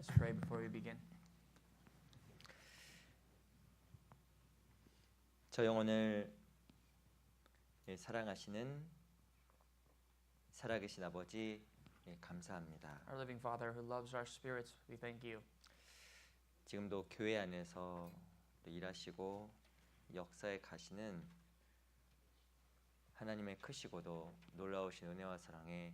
Let's pray before we begin. 저 영혼을 사랑하시는 살아계신 아버지 감사합니다. Our living Father who loves our spirits, we thank you. 지금도 교회 안에서 일하시고 역사에 가시는 하나님의 크시고도 놀라우신 은혜와 사랑에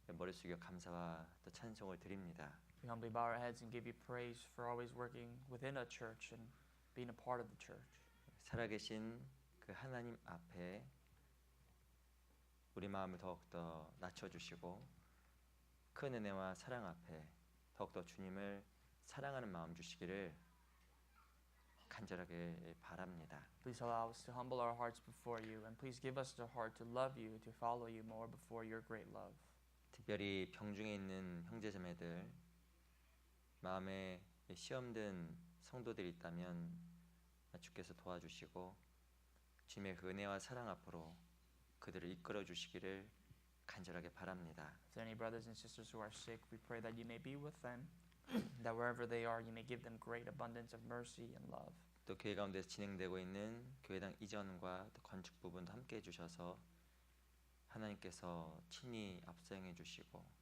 머리 숙여 감사와 또 찬송을 드립니다. We humbly bow our heads and give you praise for always working within a church and being a part of the church. 살아계신 그 하나님 앞에 우리 마음을 더욱더 낮춰주시고 큰 은혜와 사랑 앞에 더욱더 주님을 사랑하는 마음 주시기를 간절하게 바랍니다. Please allow us to humble our hearts before you, and please give us the heart to love you, to follow you more before your great love. 특별히 병중에 있는 형제자매들, 마음에 시험든 성도들이 있다면 주께서 도와주시고 주님의 그 은혜와 사랑 앞으로 그들을 이끌어 주시기를 간절하게 바랍니다. If there are any brothers and sisters who are sick, we pray that you may be with them, that wherever they are, you may give them great abundance of mercy and love. 또 교회 가운데 진행되고 있는 교회당 이전과 또 건축 부분도 함께 해주셔서 하나님께서 친히 앞서행해 주시고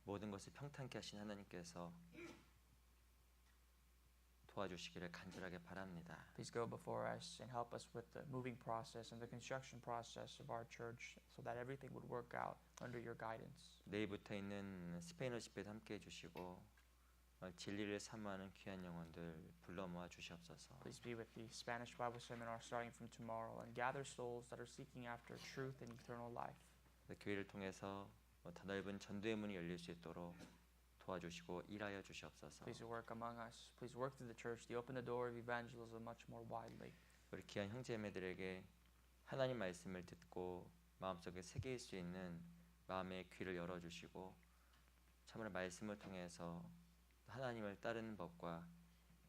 모든 것을 평탄케 하신 하나님께서 도와주시기를 간절하게 바랍니다. Please go before us and help us with the moving process and the construction process of our church so that everything would work out under your guidance. 내일부터 있는 스페인어 집회도 함께 해주시고 진리를 사모하는 귀한 영혼들 불러 모아 주시옵소서. Please be with the Spanish Bible seminar starting from tomorrow and gather souls that are seeking after truth and eternal life. 교회를 통해서 더 넓은 전도의 문이 열릴 수 있도록 도와주시고 일하여 주시옵소서. Please work among us. Please work through the church to open the door of evangelism much more widely. 우리 귀한 형제자매들에게 하나님 말씀을 듣고 마음속에 새길 수 있는 마음의 귀를 열어주시고 참으로 말씀을 통해서 하나님을 따르는 법과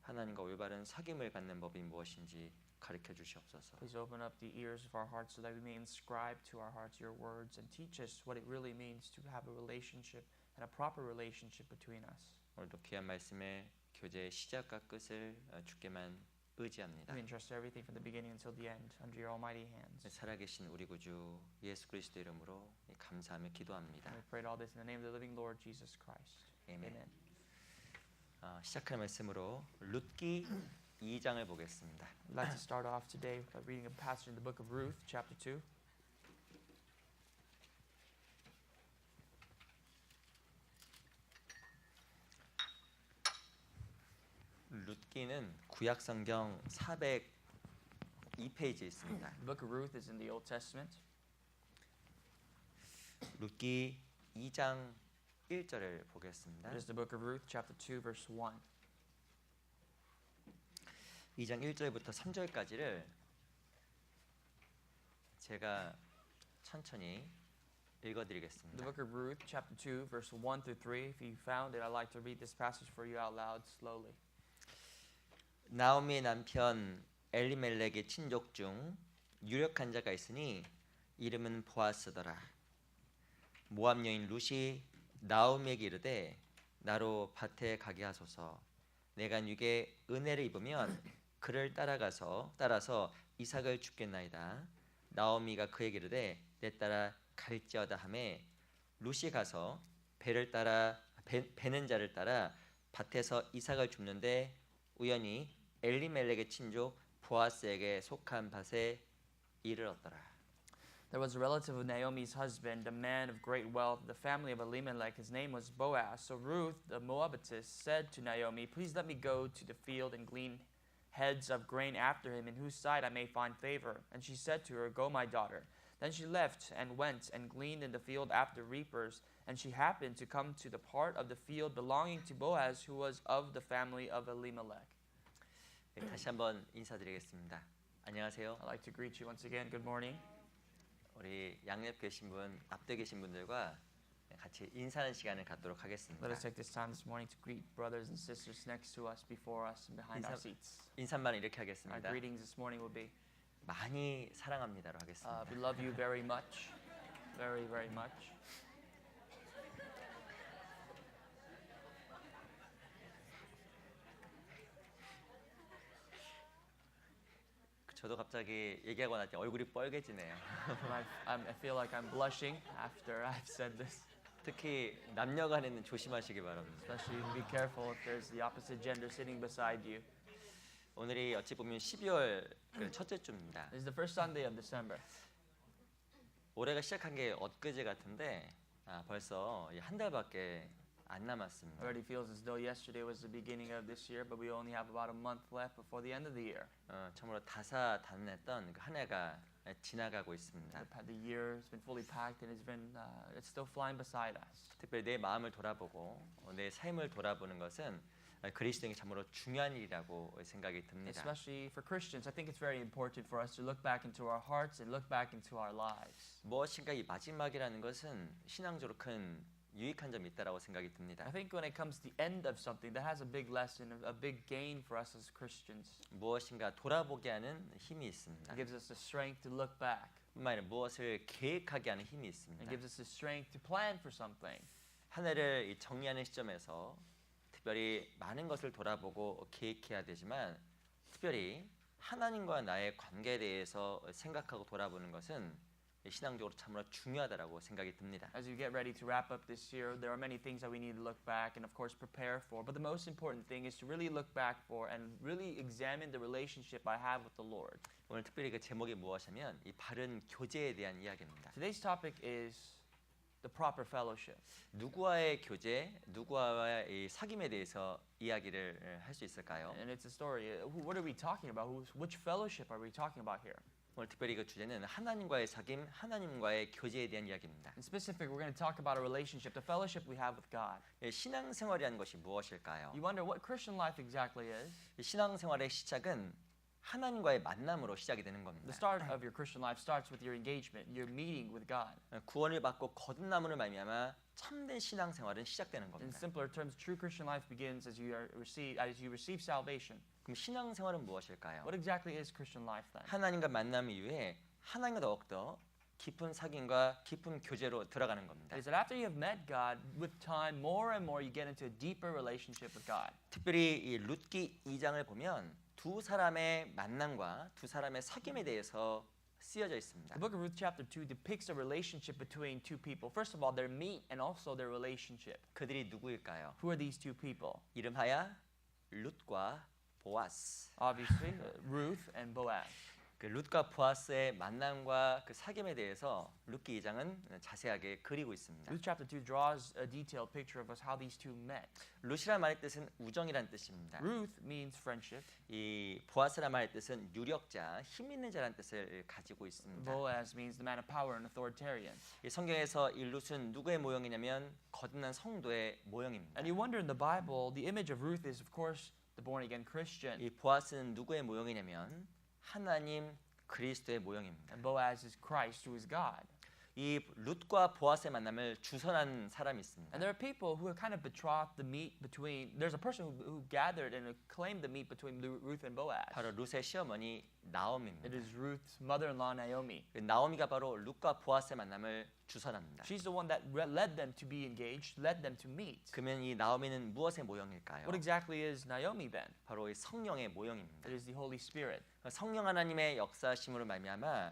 하나님과 올바른 사귐을 갖는 법이 무엇인지 가르쳐 주시옵소서. Please open up the ears of our hearts so that we may inscribe to our hearts your words and teach us what it really means to have a relationship and a proper relationship between us. 오늘도 귀한 말씀의 교제의 시작과 끝을 주께만 의지합니다. We entrust everything from the beginning until the end under your almighty hands. 살아계신 우리 구주 예수 그리스도 이름으로 감사하며 기도합니다. And we pray all this in the name of the living Lord Jesus Christ. 아멘. Amen. 시작할 말씀으로 룻기 2장을 보겠습니다. I'd like to start off today by reading a passage in the book of Ruth, chapter 2. 룻기는 구약 성경 402페이지에 있습니다. The book of Ruth is in the Old Testament. 룻기 2장 1절을 보겠습니다. It is the book of Ruth, chapter 2, verse 1. 2장 1절부터 3절까지를 제가 천천히 The 읽어드리겠습니다. book of Ruth, chapter 2, verse 1 through 3. If you found it, I'd like to read this passage for you out loud slowly. 나오미의 남편 엘리멜렉의 친족 중 유력한 자가 있으니 이름은 보아스더라. 모압 여인 룻이 나오미에게 이르되 나로 밭에 가게 하소서. 내가 네게 은혜를 입으면 그를 따라서 이삭을 줍겠나이다. 나오미가 그에게 이르되 내 따라 갈지어다 하매 룻이 가서 배는 자를 따라 밭에서 이삭을 줍는데 우연히 엘리멜렉의 친족 보아스에게 속한 밭에 이르렀더라. There was a relative of Naomi's husband, a man of great wealth, the family of Elimelech. His name was Boaz. So Ruth, the Moabitess, said to Naomi, "Please let me go to the field and glean heads of grain after him, in whose sight I may find favor." And she said to her, "Go, my daughter." Then she left and went and gleaned in the field after reapers. And she happened to come to the part of the field belonging to Boaz, who was of the family of Elimelech. 다시 한번 인사드리겠습니다. 안녕하세요. I'd like to greet you once again. Good morning. 우리 양옆 계신 분, 앞에 계신 분들과 같이 인사하는 시간을 갖도록 하겠습니다. Let us take this time this morning to greet brothers and sisters next to us, before us, and behind our seats. 인사말은 이렇게 Our 하겠습니다. greetings this morning will be, 많이 사랑합니다로 하겠습니다. we love you very much, very, very much. 저도 갑자기 얘기하고 나니 얼굴이 빨개지네요. I feel like I'm blushing after I've said this. 특히 남녀 간에는 조심하시기 바랍니다. Especially be careful if there's the opposite gender sitting beside you. 오늘이 어찌 보면 12월 그 첫째 주입니다. This is the first Sunday of December. 올해가 시작한 게 엊그제 같은데 벌써 한 달밖에 안 남았습니다. Already feels as though yesterday was the beginning of this year, but we only have about a month left before the end of the year. 참으로 다사다난했던 그 한 해가 지나가고 있습니다. The year has been fully packed and it's still flying beside us. 특별히 내 마음을 돌아보고 내 삶을 돌아보는 것은 그리스도인이 참으로 중요한 일이라고 생각이 듭니다. Especially for Christians, I think it's very important for us to look back into our hearts and look back into our lives. 무엇인가 이 마지막이라는 것은 신앙적으로 큰 유익한 점이 있다라고 생각이 듭니다. I think when it comes to the end of something, that has a big lesson, a big gain for us as Christians. 무엇인가 돌아보게 하는 힘이 있습니다. It gives us the strength to look back. 뿐만 아니라 무엇을 계획하게 하는 힘이 있습니다. It gives us the strength to plan for something. 한 해를 정리하는 시점에서 특별히 많은 것을 돌아보고 계획해야 되지만 특별히 하나님과 나의 관계에 대해서 생각하고 돌아보는 것은 신앙적으로 참으로 중요하다라고 생각이 듭니다. As you get ready to wrap up this year, there are many things that we need to look back and of course prepare for. But the most important thing is to really look back for and really examine the relationship I have with the Lord. 오늘 특별히 그 제목이 무엇이냐면 이 바른 교제에 대한 이야기입니다. Today's topic is the proper fellowship. 누구와의 교제, 누구와의 이 사귐에 대해서 이야기를 할 수 있을까요? And it's a story. What are we talking about? Which fellowship are we talking about here? 오늘 특별히 그 주제는 하나님과의 사귐, 하나님과의 교제에 대한 이야기입니다. In specific, we're going to talk about a relationship, the fellowship we have with God. 신앙생활이라는 것이 무엇일까요? You wonder what Christian life exactly is. 신앙생활의 시작은 하나님과의 만남으로 시작이 되는 겁니다. The start of your Christian life starts with your engagement, your meeting with God. 구원을 받고 거듭남으로 말미암아 참된 신앙생활은 시작되는 In 겁니다. simpler terms, true Christian life begins as you receive salvation. 그럼 신앙생활은 무엇일까요? What exactly is Christian life then? 하나님과 만남 이후에 하나님과 더욱더 깊은 사귐과 깊은 교제로 들어가는 겁니다. It is that after you have met God, with time, more and more you get into a deeper relationship with God. 특별히 이 룻기 2장을 보면 두 사람의 만남과 두 사람의 사귐에 대해서 쓰여져 있습니다. The book of Ruth chapter 2 depicts a relationship between two people. First of all, their meet and also their relationship. 그들이 누구일까요? Who are these two people? 이름하여 룻과 보아스. Obviously, Ruth and Boaz. 그 룻과 보아스의 만남과 그 사귐에 대해서 룻기 2장은 자세하게 그리고 있습니다. Ruth chapter 2 draws a detailed picture of us how these two met. 룻이란 말의 뜻은 우정이란 뜻입니다. Ruth means friendship. 이 보아스란 말의 뜻은 유력자, 힘 있는 자라는 뜻을 가지고 있습니다. Boaz means the man of power and authoritarian. 이 성경에서 이 룻은 누구의 모형이냐면 거듭난 성도의 모형입니다. And you wonder in the Bible, the image of Ruth is of course the born again Christian. 이 보아스는 누구의 모형이냐면 하나님 그리스도의 모형입니다. And Boaz is Christ, who is God. 이 룻과 보아스의 만남을 주선한 사람이 있습니다. And there are people who have kind of betrothed the meet between. There's a person who gathered and claimed the meet between Ruth and Boaz. 바로 룻의 시어머니 나오미입니다. It is Ruth's mother-in-law Naomi. 나오미가 바로 룻과 보아스의 만남을 주선합니다. She's the one that led them to be engaged, led them to meet. 그러면 이 나오미는 무엇의 모형일까요? What exactly is Naomi then? 바로 이 성령의 모형입니다. It is the Holy Spirit. 성령 하나님의 역사심으로 말미암아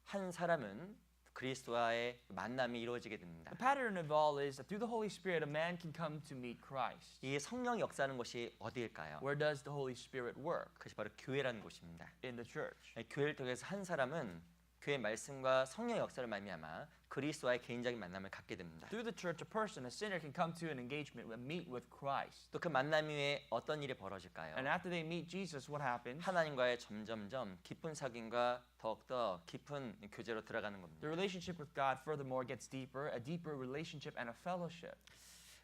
한 사람은 그리스도와의 만남이 이루어지게 됩니다. The pattern of all is that through the Holy Spirit, a man can come to meet Christ. 이 성령 역사하는 곳이 어디일까요? Where does the Holy Spirit work? 그것이 바로 교회라는 곳입니다. In the church. 교회를 통해서 한 사람은 교회 말씀과 성령 역사를 말미암아 그리스도와의 개인적인 만남을 갖게 됩니다. Through the church, a person, a sinner, can come to an engagement and meet with Christ. 또 그 만남 이후에 어떤 일이 벌어질까요? And after they meet Jesus, what happens? 하나님과의 점점점 깊은 사귐과 더욱더 깊은 교제로 들어가는 겁니다. The relationship with God furthermore gets deeper, a deeper relationship and a fellowship.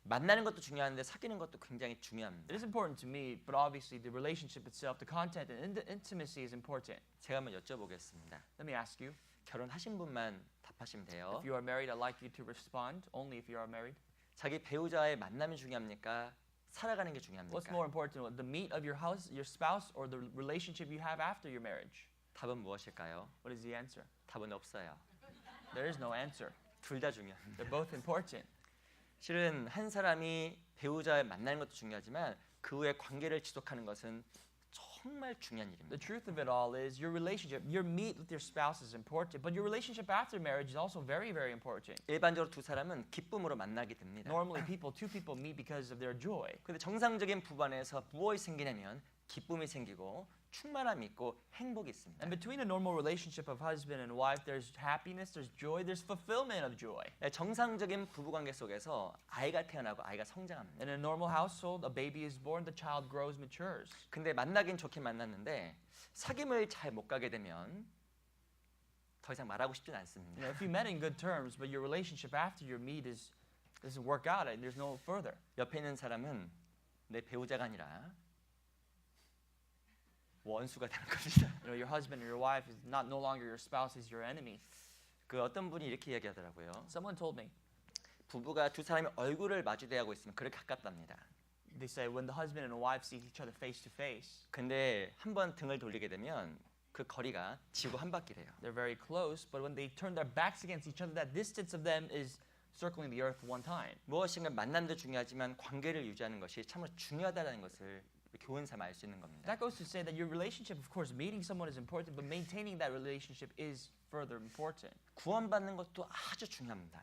만나는 것도 중요한데 사귀는 것도 굉장히 중요합니다. It is important to me, but obviously the relationship itself, the content and intimacy is important. 제가 한번 여쭤보겠습니다. Let me ask you, 결혼하신 분만 답하시면 돼요. if you are married, I'd like you to respond only if you are married. 자기 배우자의 만남이 중요합니까? 살아가는 게 중요합니까? What's more important, the meet of your spouse, or the relationship you have after your marriage? 답은 무엇일까요? What is the answer? 답은 없어요. There is no answer. 둘 다 중요합니다. They're both important. 실은 한 사람이 배우자를 만나는 것도 중요하지만 그 후에 관계를 지속하는 것은 정말 중요한 The 일입니다. truth of it all is your relationship, your meet with your spouse is important, but your relationship after marriage is also very, very important. 일반적으로 두 사람은 기쁨으로 만나게 됩니다. Normally, two people meet because of their joy. 근데 정상적인 부부 안에서 무엇이 생기냐면 기쁨이 생기고 충만함이 있고 행복이 있습니다. And between a normal relationship of husband and wife, there's happiness, there's joy, there's fulfillment of joy. 정상적인 부부 관계 속에서 아이가 태어나고 아이가 성장합니다. In a normal household, a baby is born, the child grows, matures. 근데 만나긴 좋게 만났는데 사귐을 잘 못 가게 되면 더 이상 말하고 싶진 않습니다. You know, if you met in good terms, but your relationship after your meet doesn't work out, and there's no further. 옆에 있는 사람은 내 배우자가 아니라 원수가 되는 겁니다. You know, your husband or your wife is not no longer your spouse, is your enemy. 그 어떤 분이 이렇게 이야기하더라고요. Someone told me. 부부가 두 사람이 얼굴을 마주대하고 있으면 그렇게 가깝답니다. They say when the husband and the wife see each other face to face, 근데 한번 등을 돌리게 되면 그 거리가 지구 한 바퀴래요. they're very close, but when they turn their backs against each other, that distance of them is circling the earth one time. 무엇인가 만남도 중요하지만 관계를 유지하는 것이 참으로 중요하다는 것을 교훈 삼아 알 수 있는 겁니다. That goes to say that your relationship, of course, meeting someone is important, but maintaining that relationship is further important. 구원받는 것도 아주 중요합니다.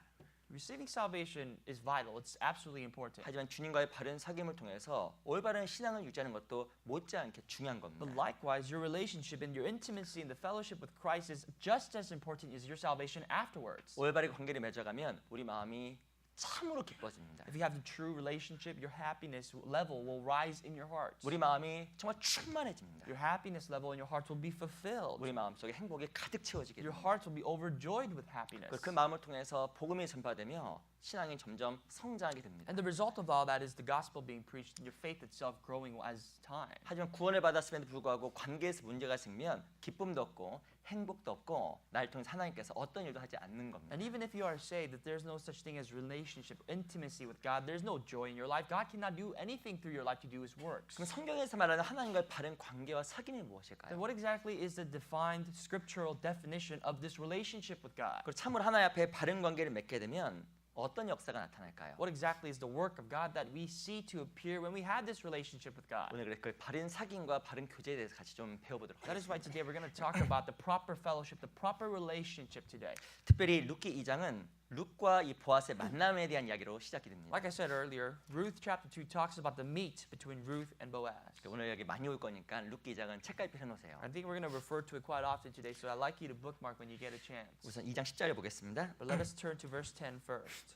Receiving salvation is vital. It's absolutely important. 하지만 주님과의 바른 사귐을 통해서 올바른 신앙을 유지하는 것도 못지않게 중요한 겁니다. But likewise, your relationship and your intimacy and the fellowship with Christ is just as important as your salvation afterwards. 올바르게 관계를 맺어가면 우리 마음이 참으로 기뻐집니다. If you have a true relationship, your happiness level will rise in your heart. 우리 마음이 정말 충만해집니다. Your happiness level in your heart will be fulfilled. 우리 마음속에 행복이 가득 채워지게 Your 됩니다. hearts will be overjoyed with happiness. 그 마음을 통해서 복음이 전파되며 신앙이 점점 성장하게 됩니다. And the result of all that is the gospel being preached and your faith itself growing as time. 하지만 구원을 받았음에도 불구하고 관계에서 문제가 생기면 기쁨도 없고 행복도 없고 나를 통해서 하나님께서 어떤 일도 하지 않는 겁니다. And even if you are saved, that there's no such thing as relationship, intimacy with God, there's no joy in your life. God cannot do anything through your life to do His works. 그럼 성경에서 말하는 하나님과의 바른 관계와 사귐이 무엇일까요? Then what exactly is the defined scriptural definition of this relationship with God? 그리고 참으로 하나님 앞에 바른 관계를 맺게 되면 어떤 역사가 나타날까요? What exactly is the work of God that we see to appear when we have this relationship with God? 오늘 그 바른 사귐과 바른 교제에 대해서 같이 좀 배워보도록 That is why 하겠습니다. today we're going to talk about the proper fellowship, the proper relationship today. 특별히 룻기 2장은 룻과 이 보아스의 만남에 대한 이야기로 시작이 됩니다. Like I said earlier, Ruth chapter 2 talks about the meet between Ruth and Boaz. 오늘 여기 많이 올 거니까 룻기 2장은 책갈피 해놓으세요. I think we're going to refer to it quite often today, so I'd like you to bookmark when you get a chance. 우선 2장 10절에 보겠습니다. But let us turn to verse 10 first.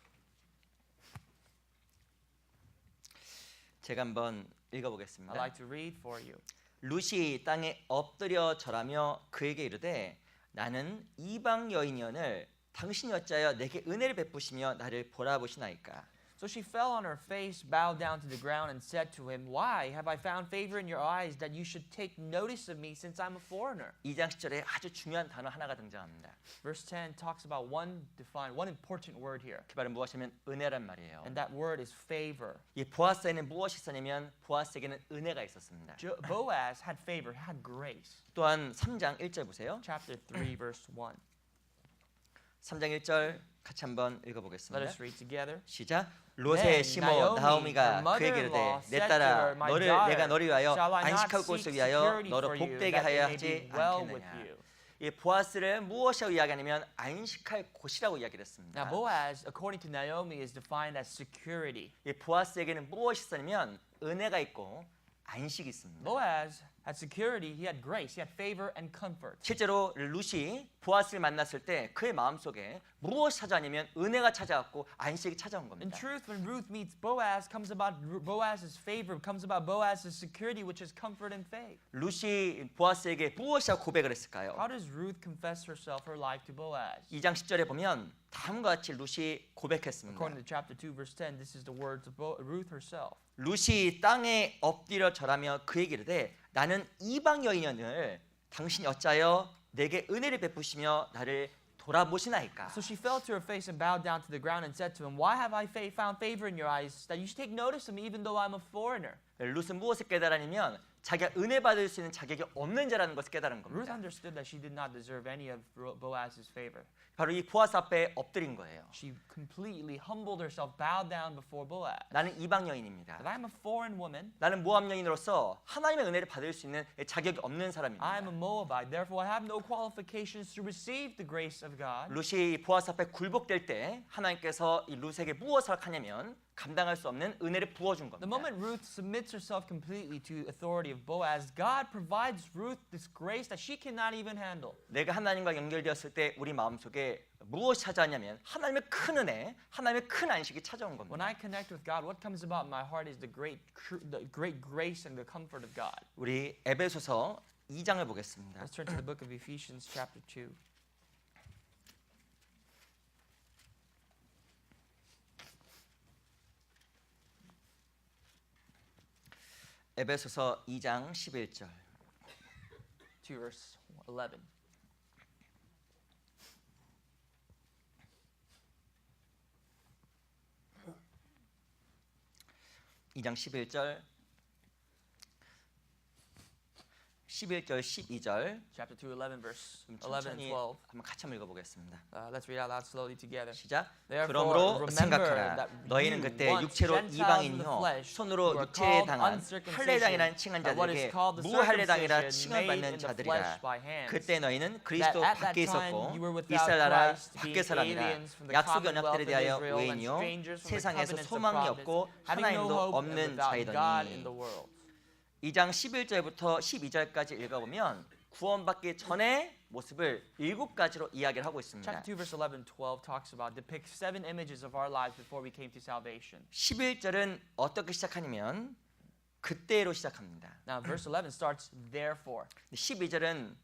제가 한번 I'd 읽어보겠습니다. like to read for you. 룻이 땅에 엎드려 절하며 그에게 이르되 나는 이방 여인이언을 당신이 어찌하여 내게 은혜를 베푸시며 나를 보라보시나이까. So she fell on her face, bowed down to the ground, and said to him, Why have I found favor in your eyes that you should take notice of me since I'm a foreigner? 2장 10절에 아주 중요한 단어 하나가 등장합니다. Verse 10 talks about one important word here, 그 말은 무엇이냐면 은혜란 말이에요. and that word is favor. 이 보아스에는 무엇이 있었냐면 보아스에게는 은혜가 있었습니다. Boaz had favor, had grace. 또한 3장 1절 보세요. Chapter 3, verse 1. 3장 1절 같이 한번 Let 읽어보겠습니다. us read together. 시작. 롯의 시모 나오미가 그에게 이르되 내 딸아 내가 너를 위하여 안식할 곳을 위하여 너를 복되게 하여 하지 않겠느냐. 이 보아스를 무엇이라고 이야기하냐면 안식할 곳이라고 이야기를 했습니다. Now Boaz, according to Naomi, is defined as security. 이 보아스에게는 무엇이 있었냐면 은혜가 있고 안식이 있습니다. Boaz had security, he had grace, he had favor and comfort. 실제로 룻이 보아스를 만났을 때 그의 마음속에 무엇이 찾아왔냐면 은혜가 찾아왔고 안식이 찾아온 In 겁니다. truth, when Ruth meets Boaz, comes about Boaz's favor, comes about Boaz's security, which is comfort and faith. 룻이 보아스에게 무엇이라고 고백을 했을까요? How does Ruth confess herself, her life to Boaz? 2장 10절에 보면 다음과 같이 룻이 고백했습니다. According to chapter 2, verse 10, this is the words of Ruth herself. 룻이 땅에 엎드려 절하며 그에게 이르되 나는 이방 여인을 당신이 어찌하여 내게 은혜를 베푸시며 나를 돌아보시나이까. So she fell to her face and bowed down to the ground and said to him, Why have I found favor in your eyes that you should take notice of me even though I'm a foreigner? 룻은 무엇을 깨달았냐면 자기가 은혜 받을 수 있는 자격이 없는 자라는 것을 깨달은 Ruth 겁니다. understood that she did not deserve any of Boaz's favor. 바로 이 보아스 앞에 엎드린 거예요. She completely humbled herself, bowed down before Boaz. 나는 이방 여인입니다. That I'm a foreign woman. 나는 모압 여인으로서 하나님의 은혜를 받을 수 있는 자격이 없는 사람입니다. I am a Moabite. Therefore, I have no qualifications to receive the grace of God. 룻이 보아스 앞에 굴복될 때 하나님께서 이 룻에게 무엇을 하냐면 감당할 수 없는 은혜를 부어준 The 겁니다. moment Ruth submits herself completely to authority of Boaz, God provides Ruth this grace that she cannot even handle. 내가 하나님과 연결되었을 때 우리 마음속에 무엇이 찾아왔냐면 하나님의 큰 은혜, 하나님의 큰 안식이 찾아온 When 겁니다. I connect with God, what comes about in my heart is the great grace and the comfort of God. 우리 에베소서 2장을 보겠습니다. Let's turn to the book of Ephesians chapter 2. 에베소서 2장 11절. 2 verse 11. 이 장 11절 12절 Chapter 2, 11 verse 좀 11 and 천천히 12. 한번 같이 한번 읽어보겠습니다. Let's read out loud slowly together. 시작. Therefore, 그러므로 remember 생각하라. that 너희는 you 그때 once 육체로 Gentiles in the 이방인이요 flesh, 손으로 who are 육체에 called 당한 uncircumcision, 할례당이라는 칭한 by what is 자들에게 called the 무할례당이라 circumcision 칭을 made 받는 in the 자들이라. flesh by hands. 그때 너희는 That 그리스도 at that 밖에 time 있었고 you were without 이스라엘 나라 Christ, being 밖의 사람이라. aliens from the 약속의 commonwealth 언약들에 of 대하여 Israel and 외인이요 strangers from the 세상에서 covenants of 소망이 promise, 없고 having no 하나님도 hope and 없는 without God in the 자이더니. world. 2장 11절부터 12절까지 읽어보면 구원받기 전의 모습을 7가지로 이야기를 하고 있습니다. Chapter 2 verse 11 12 talks about depicts 7 images of our lives before we came to salvation. 11절은 어떻게 시작하냐면 그때로 시작합니다. Now verse 11 starts therefore. 12절은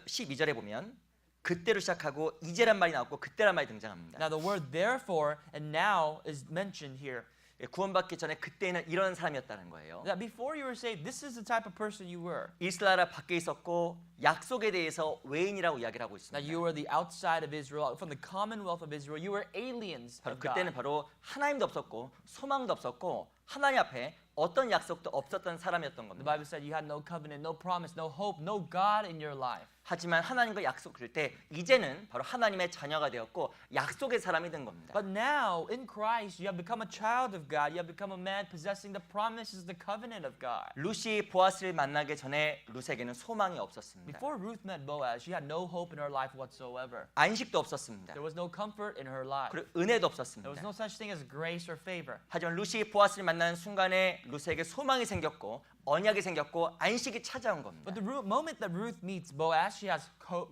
12절에 보면 그때로 시작하고 이제란 말이 나왔고 그때란 말이 등장합니다. Now the word therefore and now is mentioned here. 구원받기 전에 그때는 이런 사람이었다는 거예요. That before you were saved, this is the type of person you were. 이스라엘 나라 밖에 있었고 약속에 대해서 외인이라고 이야기를 하고 있습니다. That you were the outside of Israel, from the commonwealth of Israel. You were aliens 바로 of God. 그때는 바로 하나님도 없었고 소망도 없었고 하나님 앞에 어떤 약속도 없었던 사람이었던 The 겁니다. Bible said you had no covenant, no promise, no hope, no God in your life. 하지만 하나님과 약속을 때 이제는 바로 하나님의 자녀가 되었고 약속의 사람이 된 겁니다. But now in Christ you have become a child of God. You have become a man possessing the promises, the covenant of God. 룻이 보아스를 만나기 전에 룻에게는 소망이 없었습니다. Before Ruth met Boaz, she had no hope in her life whatsoever. 안식도 없었습니다. There was no comfort in her life. 그리고 은혜도 There was 없었습니다. no such thing as grace or favor. 하지만 룻이 보아스를 만나는 순간에 룻에게 소망이 생겼고 언약이 생겼고 안식이 찾아온 겁니다. But the moment that Ruth meets Boaz, she has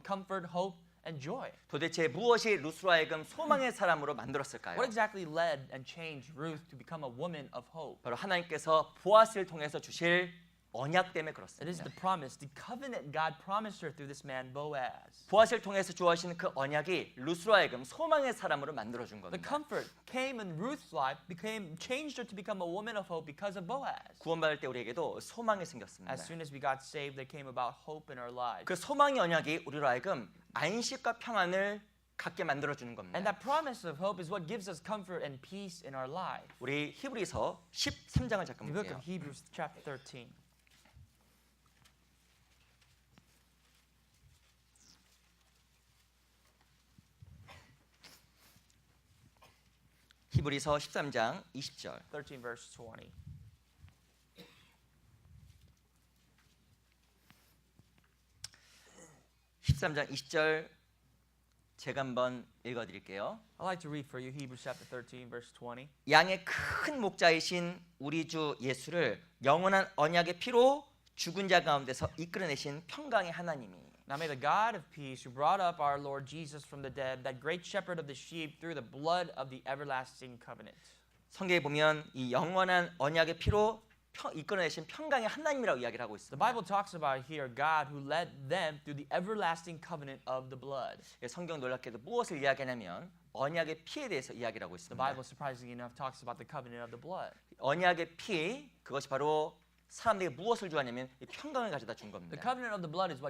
comfort, hope, and joy. 도대체 무엇이 룻으로 하여금 소망의 사람으로 만들었을까요? What exactly led and changed Ruth to become a woman of hope? 바로 하나님께서 보아스를 통해서 주실 언약 때문에 It is 그렇습니다. the promise, the covenant God promised her through this man Boaz. 보아스를 통해서 주어진 그 언약이 룻으로 하여금 소망의 사람으로 만들어 준 The 겁니다. comfort came in Ruth's life, changed her to become a woman of hope because of Boaz. 구원받을 때 우리에게도 소망이 생겼습니다. As soon as we got saved, there came about hope in our lives. 그 소망의 언약이 우리로 하여금 안식과 평안을 갖게 만들어 주는 겁니다. And that promise of hope is what gives us comfort and peace in our life. 우리 히브리서 13장을 잠깐 The book 볼게요. of Hebrews chapter 13. 히브리서 13장 20절. 13 verse 20. (13장 20절) 제가 한번 읽어드릴게요. I'd like to read for you Hebrews chapter 13 verse 20. 양의 큰 목자이신 우리 주 예수를 영원한 언약의 피로 죽은 자 가운데서 이끌어내신 평강의 하나님이 Now may the God of peace, who brought up our Lord Jesus from the dead, that great shepherd of the sheep, through the blood of the everlasting covenant. 성경에 보면 이 영원한 언약의 피로 이끌어내신 평강의 하나님이라고 이야기를 하고 The 있습니다. Bible talks about here God who led them through the everlasting covenant of the blood. 성경 놀랍게도 무엇을 이야기하냐면 언약의 피에 대해서 이야기를 하고 The 있습니다. Bible, surprisingly enough, talks about the covenant of the blood. 언약의 피 그것이 바로 사람들에게 무엇을 주었냐면 이 평강을 가져다 준 The 겁니다. covenant of the blood is what